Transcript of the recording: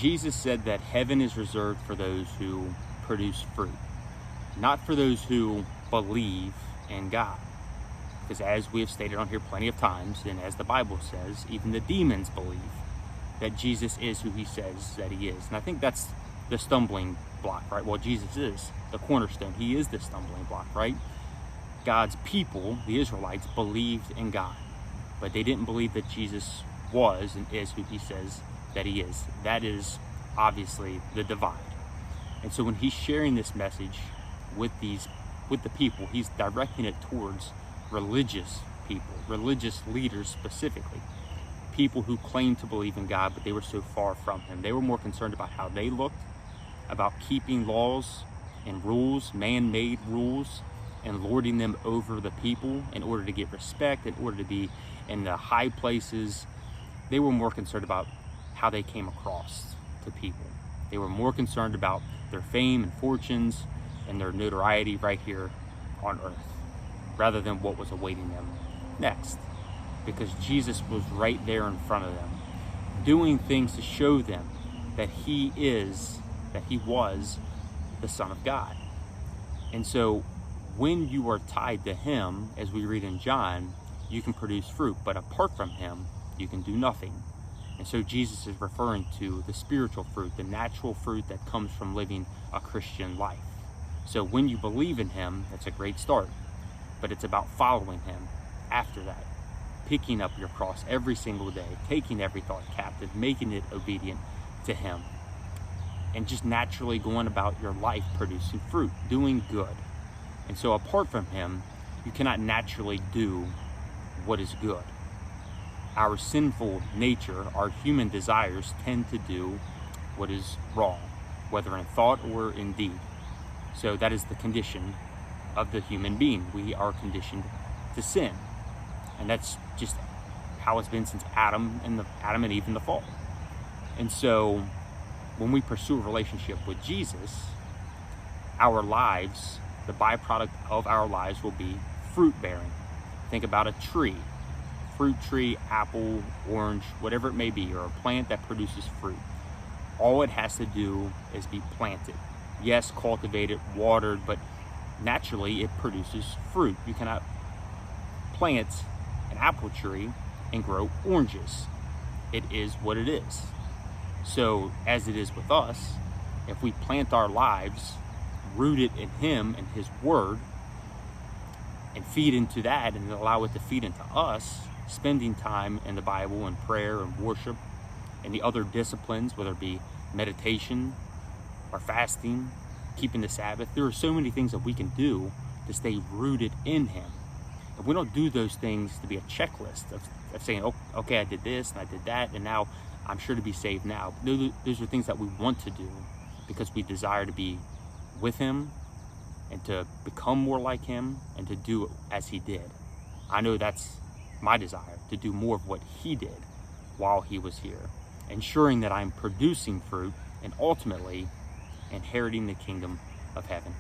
Jesus said that heaven is reserved for those who produce fruit, not for those who believe in God. Because as we have stated on here plenty of times, and as the Bible says, even the demons believe that Jesus is who he says that he is. And I think that's the stumbling block, right? Well, Jesus is the cornerstone. He is the stumbling block, right? God's people, the Israelites, believed in God, but they didn't believe that Jesus was and is who he says that he is. That is obviously the divide. And so when he's sharing this message with the people, he's directing it towards religious people, religious leaders specifically, people who claimed to believe in God, but they were so far from him. They were more concerned about how they looked, about keeping laws and rules, man-made rules, and lording them over the people in order to get respect, in order to be in the high places. They were more concerned about how they came across to people. They were more concerned about their fame and fortunes and their notoriety right here on earth, rather than what was awaiting them next. Because Jesus was right there in front of them, doing things to show them that he was the Son of God. And so when you are tied to him, as we read in John, you can produce fruit, but apart from him, you can do nothing. And so Jesus is referring to the spiritual fruit, the natural fruit that comes from living a Christian life. So when you believe in him, that's a great start, but it's about following him after that, picking up your cross every single day, taking every thought captive, making it obedient to him, and just naturally going about your life producing fruit, doing good. And so apart from him, you cannot naturally do what is good. Our sinful nature, our human desires tend to do what is wrong, whether in thought or in deed. So that is the condition of the human being. We are conditioned to sin. And that's just how it's been since Adam and Eve in the fall. And so when we pursue a relationship with Jesus, our lives, the byproduct of our lives will be fruit bearing. Think about a tree, fruit tree, apple, orange, whatever it may be, or a plant that produces fruit. All it has to do is be planted. Yes, cultivated, watered, but naturally it produces fruit. You cannot plant an apple tree and grow oranges. It is what it is. So as it is with us, if we plant our lives rooted in him and his word, and feed into that and allow it to feed into us, spending time in the Bible and prayer and worship and the other disciplines, whether it be meditation or fasting, keeping the Sabbath. There are so many things that we can do to stay rooted in him. If we don't do those things to be a checklist of saying, oh, okay, I did this and I did that, and now I'm sure to be saved now. Those are things that we want to do because we desire to be with him and to become more like him and to do as he did. I know that's my desire, to do more of what he did while he was here, ensuring that I'm producing fruit and ultimately inheriting the kingdom of heaven.